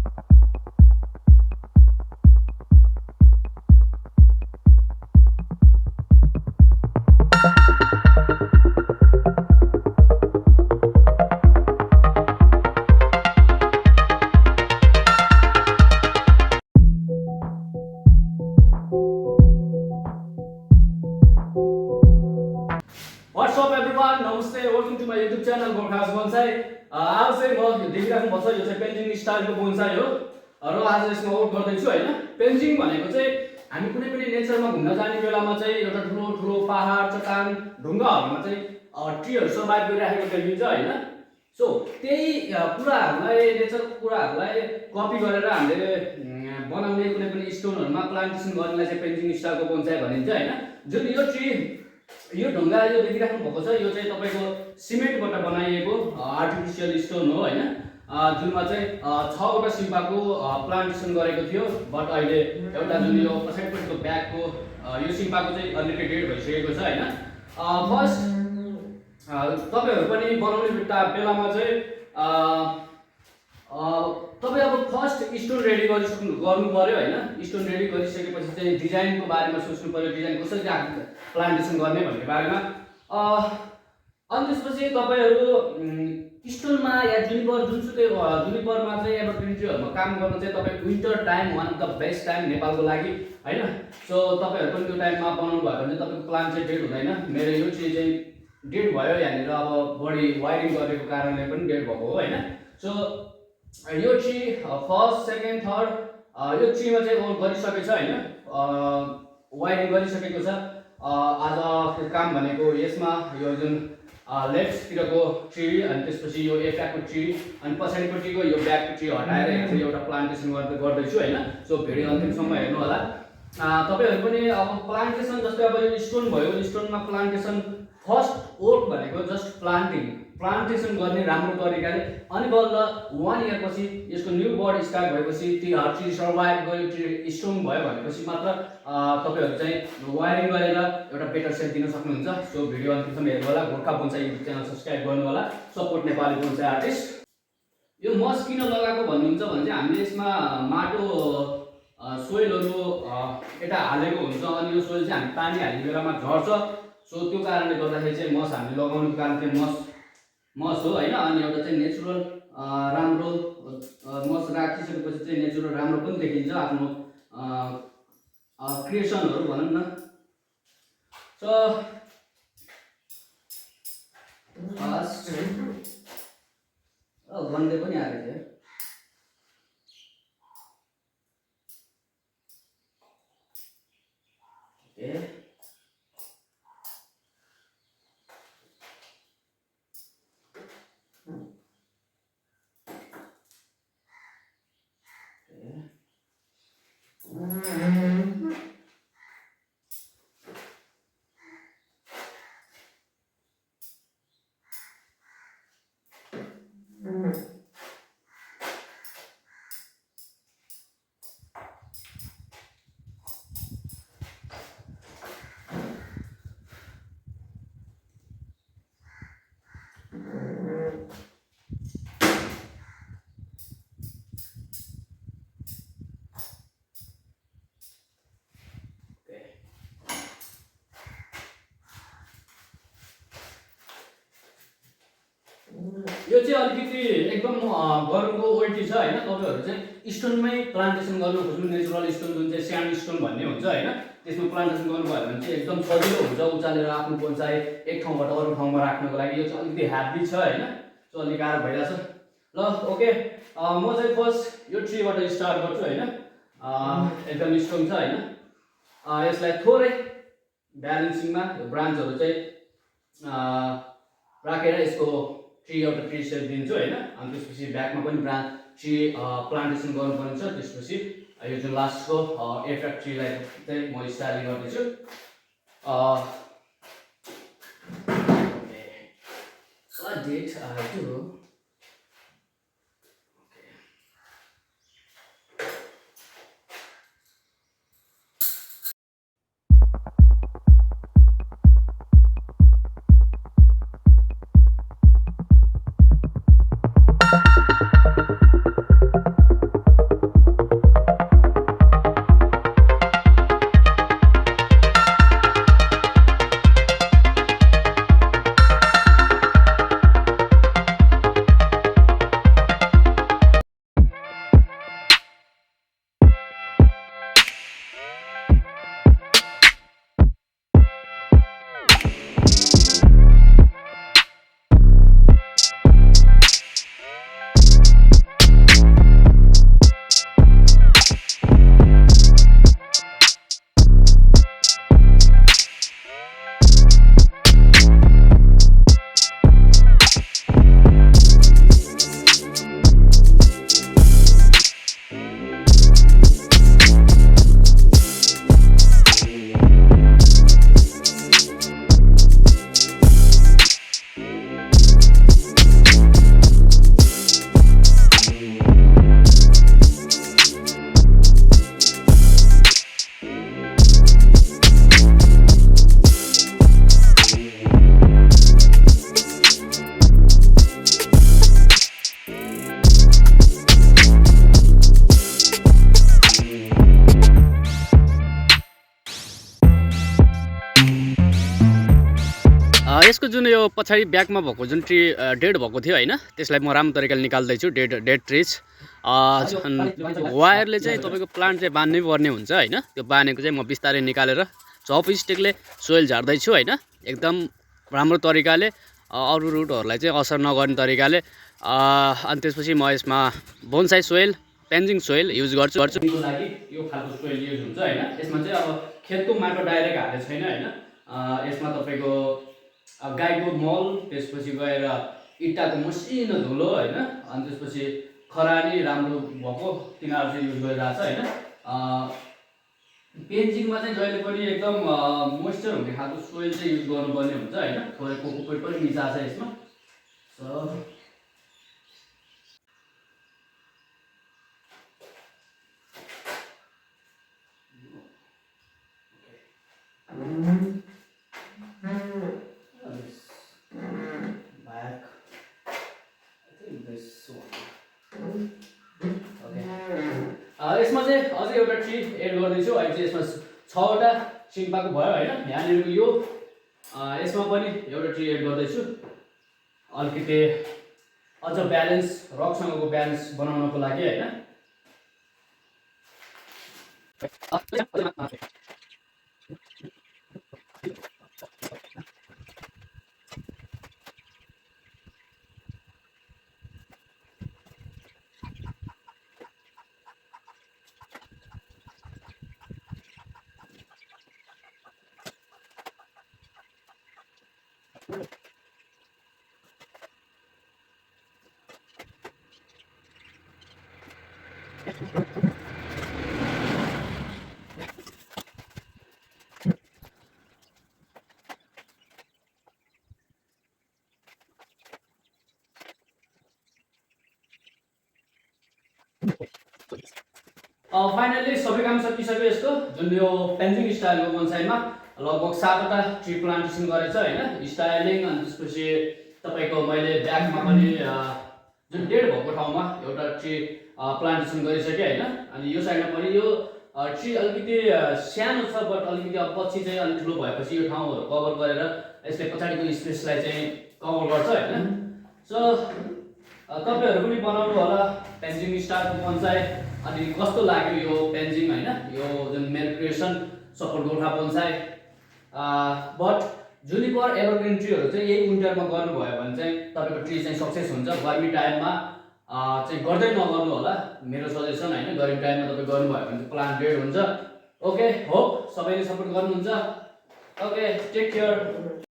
What's up everyone? Namaste. Welcome to my YouTube channel Gurkha Bonsai. आज चाहिँ म देखिराख्नु पर्छ यो चाहिँ पेन्जिङ स्टाइलको बोन्साई हो र आज यसमा वर्क गर्दैछु हैन। पेन्जिङ भनेको चाहिँ हामी कुनै पनि नेचरमा घुम्न जाने बेलामा चाहिँ एउटा ठुलो ठुलो पहाड चट्टान ढुङ्गाहरुमा चाहिँ ट्रीहरु सर्भाइभ गरिराखेको देखिन्छ हैन। सो त्यही कुराहरुलाई नेचर कुराहरुलाई कपी गरेर हामीले बनाउने कुनै पनि स्टोनहरुमा प्लान्टेसन गर्नेलाई चाहिँ पेन्जिङ स्टाइलको बोन्साई भनिन्छ हैन। जुन यो ट्री यो ढुङ्गा यो देखिराख्नु भएको छ यो चाहिँ तपाईको सिमेन्टबाट बनाइएको आर्टिफिशियल स्टोन हो हैन। जुनमा चाहिँ 6 वटा सिम्पाको प्लान्टेसन गरेको थियो बट अहिले एउटा जुन यो पछाडिपट्टिको ब्यागको यो सिम्पाको चाहिँ अलरेडी डेड भइसकेको छ हैन। फर्स्ट तपाईहरु पनि बनाउने बेलामा चाहिँ तपाई अब फर्स्ट स्टोन रेडी गर्नु पर्यो हैन। स्टोन रेडी गरिसकेपछि चाहिँ डिजाइनको बारेमा सोच्नु पर्यो, डिजाइन कसरी प्लान्टेसन गर्ने भन्ने बारेमा। अनि त्यसपछि तपाईहरु स्टोनमा या जुनिपर जुनसुकै जुनिपरमा चाहिँ एभरग्रिन ट्रीहरुमा काम गर्न चाहिँ तपाई winter time one of the best time नेपालको लागि हैन। सो तपाईहरु पनि त्यो टाइममा बनाउनु भयो भने तपाईको प्लान्ट चाहिँ डेड हुँदैन। मेरो यो ट्री चाहिँ डेड भयो यहाँनिर अब बडी वायरिङ गरेको कारणले पनि डेड भएको हो हैन। सो यो ट्री फर्स्ट सेकेन्ड थर्ड यो ट्रीमा चाहिँ वर्क गरिसकेको छ हैन, वायरिङ गरिसकेको छ। आज काम भनेको यसमा यो जुन लेफ्टतिरको ट्री अनि त्यसपछि यो एफ्याको ट्री अनि पछाडिपट्टिको यो ब्याकको ट्री हटाएर यहाँ चाहिँ एउटा प्लान्टेसन गर्दैछु हैन। सो भिडियो अन्तिमसम्म हेर्नु होला। तपाईहरु पनि अब प्लान्टेसन जस्तै अब यो स्टोन भयो, स्टोनमा प्लान्टेसन फर्स्ट वर्क भनेको जस्ट प्लान्टेसन गर्ने राम्रो तरिकाले अनि बल्ल 1 इयर पछि यसको न्यू बड स्टार्ट भएपछि ट्री सर्भाइभ गयो, ट्री स्ट्रङ भयो भनेपछि मात्र तपाईहरु चाहिँ वायरिङ गरेर एउटा बेटर सेट दिन सक्नुहुन्छ। सो भिडियो अन्तिमसम्म हेर्नु होला। Gorkha bonsai YouTube channel subscribe गर्नु होला। Support Nepali bonsai artist. यो मस किन लगाएको भन्नुहुन्छ भने चाहिँ हामीले यसमा माटो सोइलहरु यता हालेको हुन्छ अनि यो सोइल चाहिँ हामी पानी हाल्ने बेलामा झर्छ। सो त्यो कारणले गर्दाखेरि चाहिँ मस हामीले लगाउनुको कारण चाहिँ मस हो हैन। अनि एउटा चाहिँ नेचुरल राम्रो मस राखिसकेपछि चाहिँ नेचुरल राम्रो पनि देखिन्छ आफ्नो क्रिएसनहरु भनौं न। सो फर्स्ट भन्दै पनि आएको थियो ओके। यो चाहिँ अलिकति एकदम गर्नुको ओल्टी छ हैन। तपाईहरु चाहिँ स्टोनमै प्लान्टेसन गर्न खोज्नु, नेचुरल स्टोन जुन चाहिँ स्यान्ड स्टोन भन्ने हुन्छ हैन, त्यसमा प्लान्टेसन गर्नु भयो भने चाहिँ एकदम सजिलो हुन्छ उचालेर आफ्नो बोन्साई एक ठाउँबाट अरु ठाउँमा राख्नको लागि। यो चाहिँ अलिकति हेभी छ हैन, सो अलि गाह्रो भइराछ। ल ओके, म चाहिँ फर्स्ट यो ट्रीबाट स्टार्ट गर्छु हैन। एकदम स्ट्रङ छ हैन। यसलाई थोरै ब्यालेन्सिङमा यो ब्रान्चहरु चाहिँ राखेर यसको एउटा ट्री सेप दिन्छु हैन। अनि त्यसपछि ब्याकमा पनि ट्री प्लान्टेसन गर्नुपर्ने छ। त्यसपछि यो जुन लास्टको एफेक्ट ट्रीलाई चाहिँ म स्टाइलिङ गर्दैछु। What did I do? यसको जुन यो पछाडि ब्याकमा भएको जुन ट्री डेड भएको थियो होइन, त्यसलाई म राम्रो तरिकाले निकाल्दैछु। डेड ट्रिज वायरले चाहिँ तपाईँको प्लान्ट चाहिँ बाँध्नै पर्ने हुन्छ होइन। त्यो बाँधेको चाहिँ म बिस्तारै निकालेर चप स्टिकले सोइल झार्दैछु होइन, एकदम राम्रो तरिकाले, अरू रुटहरूलाई चाहिँ असर नगर्ने तरिकाले। अनि त्यसपछि म यसमा बोन्साई सोइल, पेन्जिङ सोइल युज गर्छु। को लागि यो खालको सोइल युज हुन्छ होइन। यसमा चाहिँ अब खेतको माटो डाइरेक्ट हालेको छैन होइन। यसमा तपाईँको गाईको मल, त्यसपछि गएर इँटाको मसिनो धुलो होइन, अनि त्यसपछि खरानी राम्रो भएको तिनीहरू चाहिँ युज गरिरहेको छ होइन। पेन्जिङमा चाहिँ जहिले पनि एकदम मोइस्चर हुने खालको सोइल चाहिँ युज गर्नुपर्ने हुन्छ होइन। थोरै कोकोपिट पनि मिसाएको छ यसमा। यसमा चाहिँ अझै एउटा ट्री एड गर्दैछु। अहिले चाहिँ यसमा 6वटा सिम्पाको भयो होइन। यहाँनिरको यो यसमा पनि एउटा ट्री एड गर्दैछु, अलिकति अझ ब्यालेन्स, रकसँगको ब्यालेन्स बनाउनको लागि होइन। फाइनली सबै काम सकिसक्यो। यसको जुन यो पेन्जिङ स्टाइलको बोन्साईमा लगभग 7वटा ट्री प्लान्टेसन गरेछ होइन, स्टाइलिङ। अनि त्यसपछि तपाईँको मैले ब्याकमा पनि जुन डेड भएको ठाउँमा एउटा ट्री प्लान्टेसन गरिसकेँ होइन। अनि यो साइडमा पनि यो ट्री अलिकति सानो छ, बट अलिकति अब पछि चाहिँ अलिक ठुलो भएपछि यो ठाउँहरू कभर गरेर यसले पछाडिको स्पेसलाई चाहिँ कभर गर्छ होइन। सो तपाईँहरू पनि बनाउनु होला पेन्जिङ स्टाइलको बोन्साई। अनि कस्तो लाग्यो यो पेन्जिङ होइन, यो जुन मेरो creation support Gorkha bonsai. But juniper evergreen ट्रीहरू चाहिँ यही विन्टरमा गर्नुभयो भने चाहिँ तपाईँको ट्री चाहिँ सक्सेस हुन्छ। गर्मी टाइममा चाहिँ गर्दै नगर्नु होला, मेरो सजेसन होइन। गर्मी टाइममा तपाईँ गर्नुभयो भने चाहिँ प्लान्ट डेड हुन्छ। ओके, होप सबैले सपोर्ट गर्नुहुन्छ। Okay, take care.